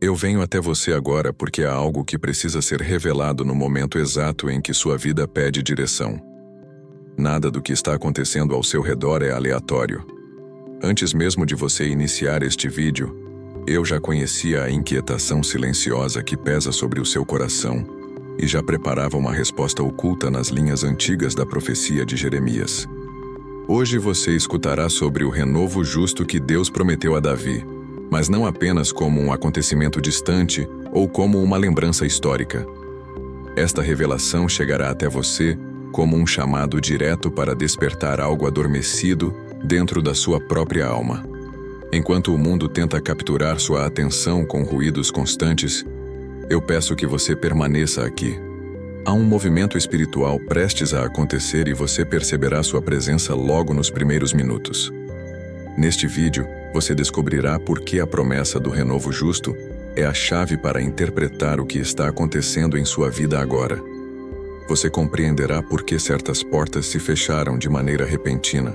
Eu venho até você agora porque há algo que precisa ser revelado no momento exato em que sua vida pede direção. Nada do que está acontecendo ao seu redor é aleatório. Antes mesmo de você iniciar este vídeo, eu já conhecia a inquietação silenciosa que pesa sobre o seu coração e já preparava uma resposta oculta nas linhas antigas da profecia de Jeremias. Hoje você escutará sobre o renovo justo que Deus prometeu a Davi, mas não apenas como um acontecimento distante ou como uma lembrança histórica. Esta revelação chegará até você como um chamado direto para despertar algo adormecido dentro da sua própria alma. Enquanto o mundo tenta capturar sua atenção com ruídos constantes, eu peço que você permaneça aqui. Há um movimento espiritual prestes a acontecer e você perceberá sua presença logo nos primeiros minutos. Neste vídeo, você descobrirá por que a promessa do renovo justo é a chave para interpretar o que está acontecendo em sua vida agora. Você compreenderá por que certas portas se fecharam de maneira repentina,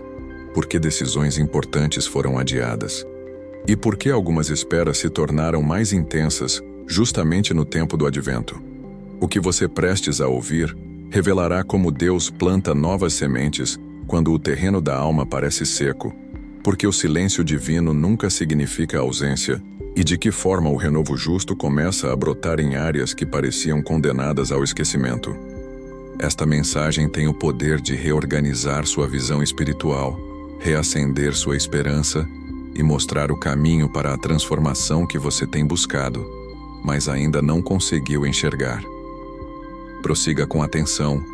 por que decisões importantes foram adiadas, e por que algumas esperas se tornaram mais intensas justamente no tempo do advento. O que você prestes a ouvir revelará como Deus planta novas sementes quando o terreno da alma parece seco, porque o silêncio divino nunca significa ausência, e de que forma o renovo justo começa a brotar em áreas que pareciam condenadas ao esquecimento. Esta mensagem tem o poder de reorganizar sua visão espiritual, reacender sua esperança e mostrar o caminho para a transformação que você tem buscado, mas ainda não conseguiu enxergar. Prossiga com atenção,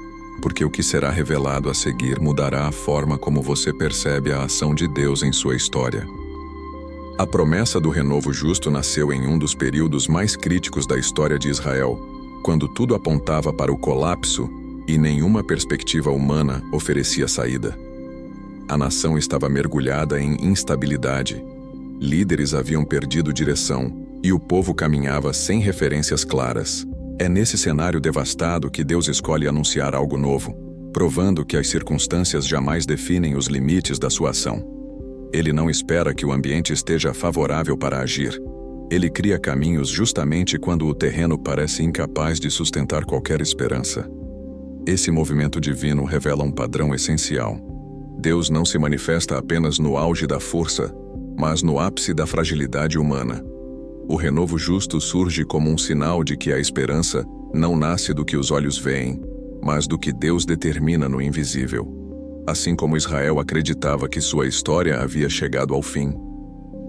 porque o que será revelado a seguir mudará a forma como você percebe a ação de Deus em sua história. A promessa do renovo justo nasceu em um dos períodos mais críticos da história de Israel, quando tudo apontava para o colapso e nenhuma perspectiva humana oferecia saída. A nação estava mergulhada em instabilidade, líderes haviam perdido direção e o povo caminhava sem referências claras. É nesse cenário devastado que Deus escolhe anunciar algo novo, provando que as circunstâncias jamais definem os limites da sua ação. Ele não espera que o ambiente esteja favorável para agir. Ele cria caminhos justamente quando o terreno parece incapaz de sustentar qualquer esperança. Esse movimento divino revela um padrão essencial. Deus não se manifesta apenas no auge da força, mas no ápice da fragilidade humana. O renovo justo surge como um sinal de que a esperança não nasce do que os olhos veem, mas do que Deus determina no invisível. Assim como Israel acreditava que sua história havia chegado ao fim,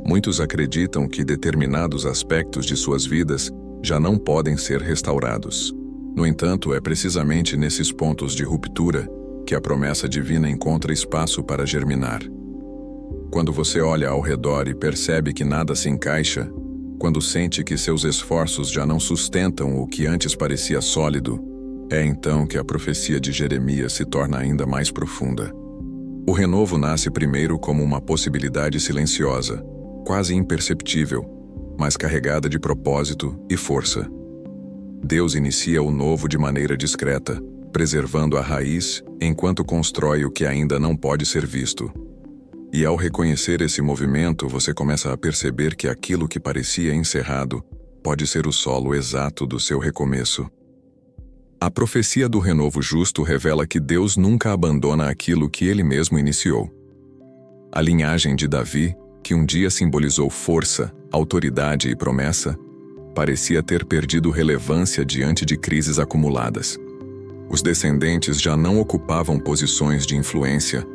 muitos acreditam que determinados aspectos de suas vidas já não podem ser restaurados. No entanto, é precisamente nesses pontos de ruptura que a promessa divina encontra espaço para germinar. Quando você olha ao redor e percebe que nada se encaixa, quando sente que seus esforços já não sustentam o que antes parecia sólido, é então que a profecia de Jeremias se torna ainda mais profunda. O renovo nasce primeiro como uma possibilidade silenciosa, quase imperceptível, mas carregada de propósito e força. Deus inicia o novo de maneira discreta, preservando a raiz enquanto constrói o que ainda não pode ser visto. E ao reconhecer esse movimento, você começa a perceber que aquilo que parecia encerrado pode ser o solo exato do seu recomeço. A profecia do renovo justo revela que Deus nunca abandona aquilo que ele mesmo iniciou. A linhagem de Davi, que um dia simbolizou força, autoridade e promessa, parecia ter perdido relevância diante de crises acumuladas. Os descendentes já não ocupavam posições de influência,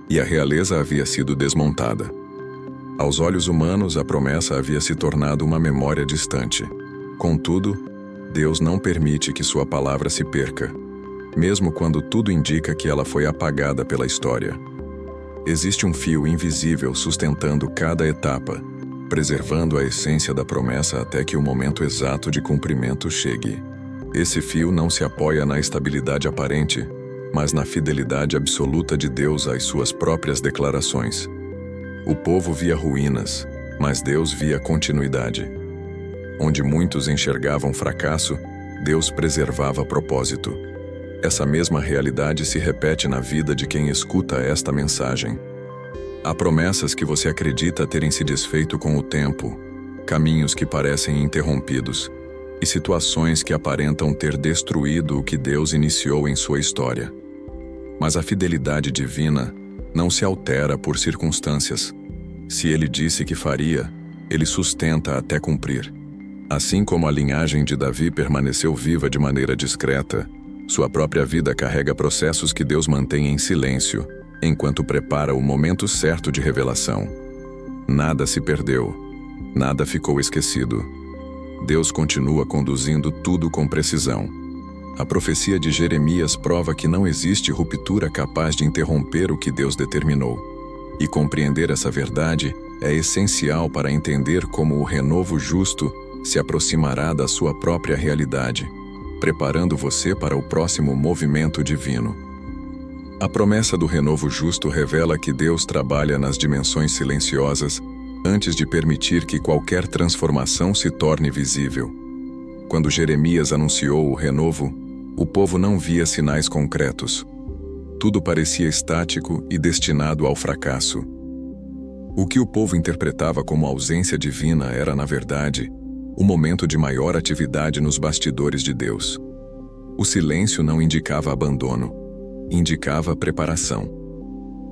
e a realeza havia sido desmontada. Aos olhos humanos, a promessa havia se tornado uma memória distante. Contudo, Deus não permite que sua palavra se perca, mesmo quando tudo indica que ela foi apagada pela história. Existe um fio invisível sustentando cada etapa, preservando a essência da promessa até que o momento exato de cumprimento chegue. Esse fio não se apoia na estabilidade aparente, mas na fidelidade absoluta de Deus às suas próprias declarações. O povo via ruínas, mas Deus via continuidade. Onde muitos enxergavam fracasso, Deus preservava propósito. Essa mesma realidade se repete na vida de quem escuta esta mensagem. Há promessas que você acredita terem se desfeito com o tempo, caminhos que parecem interrompidos e situações que aparentam ter destruído o que Deus iniciou em sua história. Mas a fidelidade divina não se altera por circunstâncias. Se Ele disse que faria, Ele sustenta até cumprir. Assim como a linhagem de Davi permaneceu viva de maneira discreta, sua própria vida carrega processos que Deus mantém em silêncio, enquanto prepara o momento certo de revelação. Nada se perdeu, nada ficou esquecido. Deus continua conduzindo tudo com precisão. A profecia de Jeremias prova que não existe ruptura capaz de interromper o que Deus determinou. E compreender essa verdade é essencial para entender como o renovo justo se aproximará da sua própria realidade, preparando você para o próximo movimento divino. A promessa do renovo justo revela que Deus trabalha nas dimensões silenciosas antes de permitir que qualquer transformação se torne visível. Quando Jeremias anunciou o renovo, o povo não via sinais concretos. Tudo parecia estático e destinado ao fracasso. O que o povo interpretava como ausência divina era, na verdade, o momento de maior atividade nos bastidores de Deus. O silêncio não indicava abandono, indicava preparação.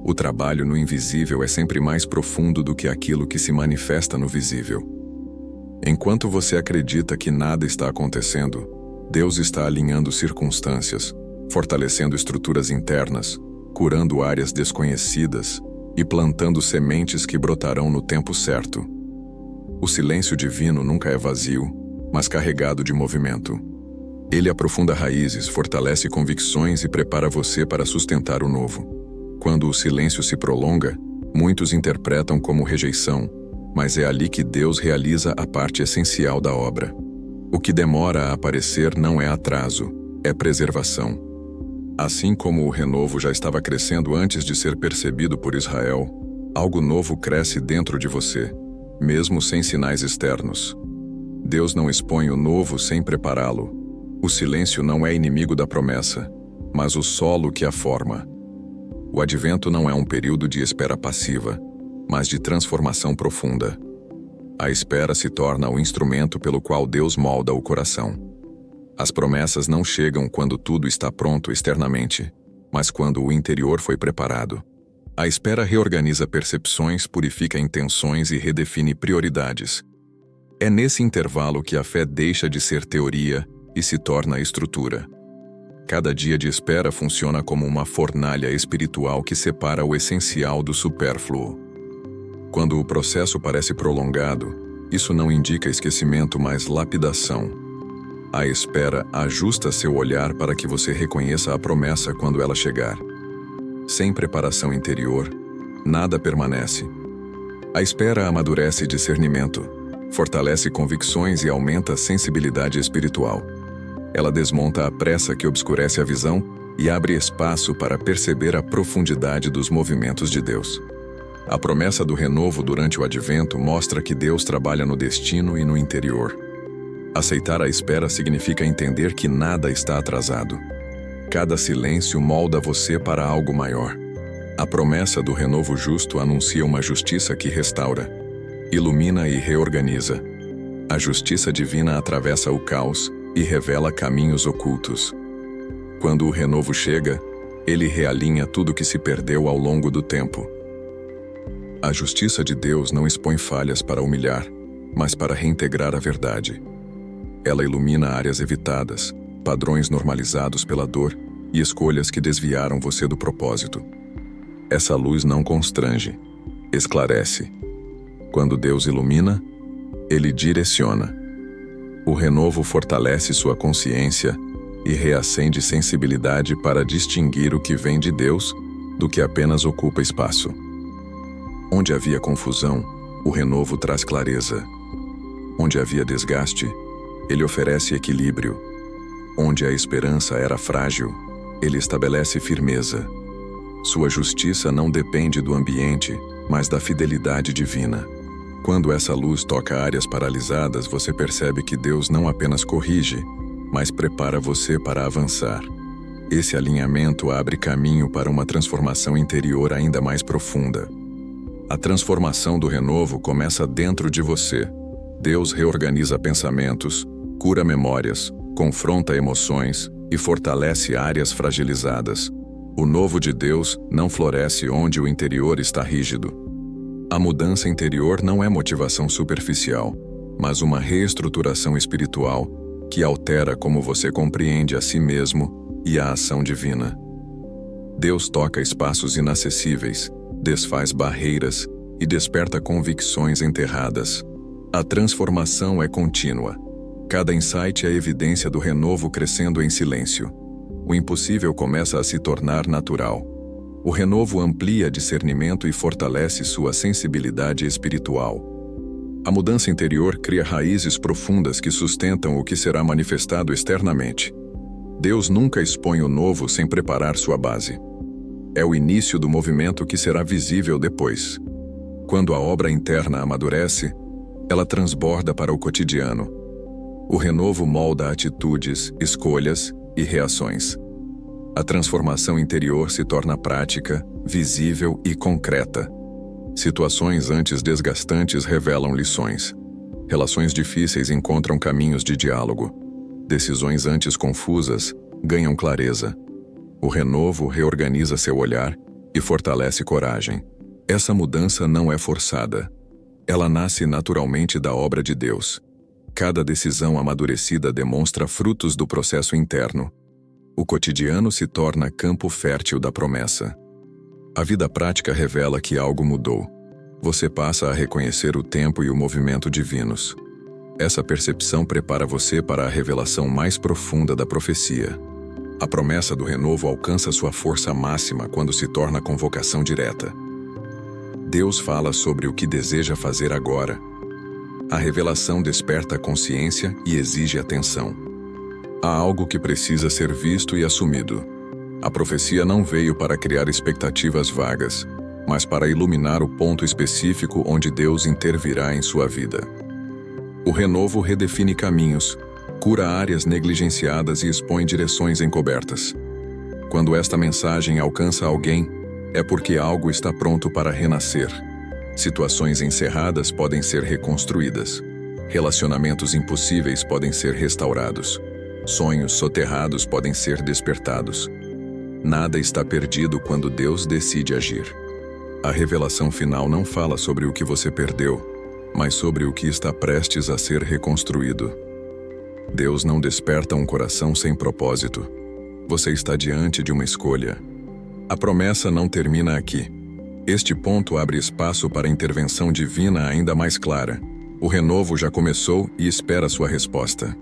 O trabalho no invisível é sempre mais profundo do que aquilo que se manifesta no visível. Enquanto você acredita que nada está acontecendo, Deus está alinhando circunstâncias, fortalecendo estruturas internas, curando áreas desconhecidas e plantando sementes que brotarão no tempo certo. O silêncio divino nunca é vazio, mas carregado de movimento. Ele aprofunda raízes, fortalece convicções e prepara você para sustentar o novo. Quando o silêncio se prolonga, muitos interpretam como rejeição, mas é ali que Deus realiza a parte essencial da obra. O que demora a aparecer não é atraso, é preservação. Assim como o renovo já estava crescendo antes de ser percebido por Israel, algo novo cresce dentro de você, mesmo sem sinais externos. Deus não expõe o novo sem prepará-lo. O silêncio não é inimigo da promessa, mas o solo que a forma. O advento não é um período de espera passiva, mas de transformação profunda. A espera se torna o instrumento pelo qual Deus molda o coração. As promessas não chegam quando tudo está pronto externamente, mas quando o interior foi preparado. A espera reorganiza percepções, purifica intenções e redefine prioridades. É nesse intervalo que a fé deixa de ser teoria e se torna estrutura. Cada dia de espera funciona como uma fornalha espiritual que separa o essencial do supérfluo. Quando o processo parece prolongado, isso não indica esquecimento, mas lapidação. A espera ajusta seu olhar para que você reconheça a promessa quando ela chegar. Sem preparação interior, nada permanece. A espera amadurece discernimento, fortalece convicções e aumenta a sensibilidade espiritual. Ela desmonta a pressa que obscurece a visão e abre espaço para perceber a profundidade dos movimentos de Deus. A promessa do renovo durante o advento mostra que Deus trabalha no destino e no interior. Aceitar a espera significa entender que nada está atrasado. Cada silêncio molda você para algo maior. A promessa do renovo justo anuncia uma justiça que restaura, ilumina e reorganiza. A justiça divina atravessa o caos e revela caminhos ocultos. Quando o renovo chega, ele realinha tudo que se perdeu ao longo do tempo. A justiça de Deus não expõe falhas para humilhar, mas para reintegrar a verdade. Ela ilumina áreas evitadas, padrões normalizados pela dor e escolhas que desviaram você do propósito. Essa luz não constrange, esclarece. Quando Deus ilumina, Ele direciona. O renovo fortalece sua consciência e reacende sensibilidade para distinguir o que vem de Deus do que apenas ocupa espaço. Onde havia confusão, o renovo traz clareza. Onde havia desgaste, ele oferece equilíbrio. Onde a esperança era frágil, ele estabelece firmeza. Sua justiça não depende do ambiente, mas da fidelidade divina. Quando essa luz toca áreas paralisadas, você percebe que Deus não apenas corrige, mas prepara você para avançar. Esse alinhamento abre caminho para uma transformação interior ainda mais profunda. A transformação do renovo começa dentro de você. Deus reorganiza pensamentos, cura memórias, confronta emoções e fortalece áreas fragilizadas. O novo de Deus não floresce onde o interior está rígido. A mudança interior não é motivação superficial, mas uma reestruturação espiritual que altera como você compreende a si mesmo e a ação divina. Deus toca espaços inacessíveis, desfaz barreiras e desperta convicções enterradas. A transformação é contínua. Cada insight é evidência do renovo crescendo em silêncio. O impossível começa a se tornar natural. O renovo amplia discernimento e fortalece sua sensibilidade espiritual. A mudança interior cria raízes profundas que sustentam o que será manifestado externamente. Deus nunca expõe o novo sem preparar sua base. É o início do movimento que será visível depois. Quando a obra interna amadurece, ela transborda para o cotidiano. O renovo molda atitudes, escolhas e reações. A transformação interior se torna prática, visível e concreta. Situações antes desgastantes revelam lições. Relações difíceis encontram caminhos de diálogo. Decisões antes confusas ganham clareza. O renovo reorganiza seu olhar e fortalece coragem. Essa mudança não é forçada. Ela nasce naturalmente da obra de Deus. Cada decisão amadurecida demonstra frutos do processo interno. O cotidiano se torna campo fértil da promessa. A vida prática revela que algo mudou. Você passa a reconhecer o tempo e o movimento divinos. Essa percepção prepara você para a revelação mais profunda da profecia. A promessa do renovo alcança sua força máxima quando se torna convocação direta. Deus fala sobre o que deseja fazer agora. A revelação desperta a consciência e exige atenção. Há algo que precisa ser visto e assumido. A profecia não veio para criar expectativas vagas, mas para iluminar o ponto específico onde Deus intervirá em sua vida. O renovo redefine caminhos, cura áreas negligenciadas e expõe direções encobertas. Quando esta mensagem alcança alguém, é porque algo está pronto para renascer. Situações encerradas podem ser reconstruídas. Relacionamentos impossíveis podem ser restaurados. Sonhos soterrados podem ser despertados. Nada está perdido quando Deus decide agir. A revelação final não fala sobre o que você perdeu, mas sobre o que está prestes a ser reconstruído. Deus não desperta um coração sem propósito. Você está diante de uma escolha. A promessa não termina aqui. Este ponto abre espaço para a intervenção divina ainda mais clara. O renovo já começou e espera sua resposta.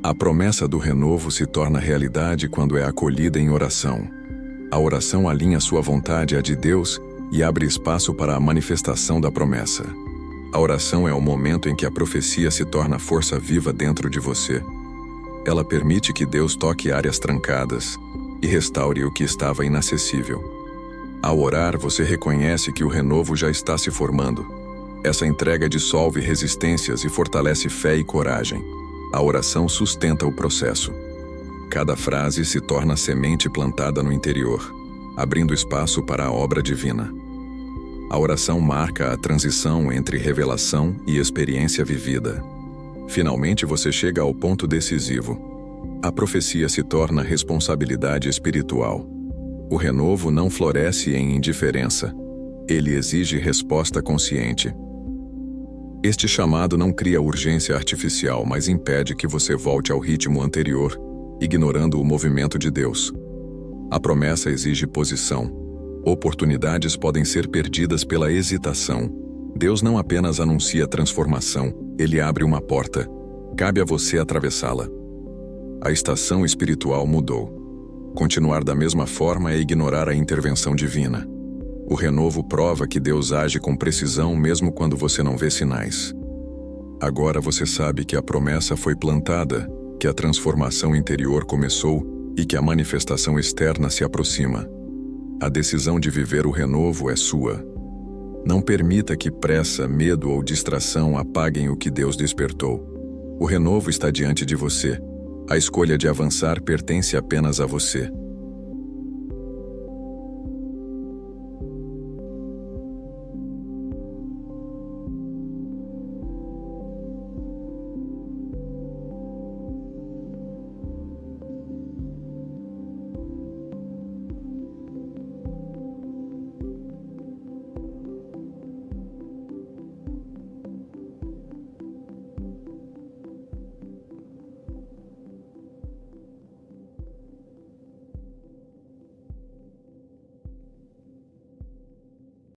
A promessa do renovo se torna realidade quando é acolhida em oração. A oração alinha sua vontade à de Deus e abre espaço para a manifestação da promessa. A oração é o momento em que a profecia se torna força viva dentro de você. Ela permite que Deus toque áreas trancadas e restaure o que estava inacessível. Ao orar, você reconhece que o renovo já está se formando. Essa entrega dissolve resistências e fortalece fé e coragem. A oração sustenta o processo. Cada frase se torna semente plantada no interior, abrindo espaço para a obra divina. A oração marca a transição entre revelação e experiência vivida. Finalmente você chega ao ponto decisivo. A profecia se torna responsabilidade espiritual. O renovo não floresce em indiferença. Ele exige resposta consciente. Este chamado não cria urgência artificial, mas impede que você volte ao ritmo anterior, ignorando o movimento de Deus. A promessa exige posição. Oportunidades podem ser perdidas pela hesitação. Deus não apenas anuncia transformação, ele abre uma porta. Cabe a você atravessá-la. A estação espiritual mudou. Continuar da mesma forma é ignorar a intervenção divina. O renovo prova que Deus age com precisão mesmo quando você não vê sinais. Agora você sabe que a promessa foi plantada, que a transformação interior começou e que a manifestação externa se aproxima. A decisão de viver o renovo é sua. Não permita que pressa, medo ou distração apaguem o que Deus despertou. O renovo está diante de você. A escolha de avançar pertence apenas a você.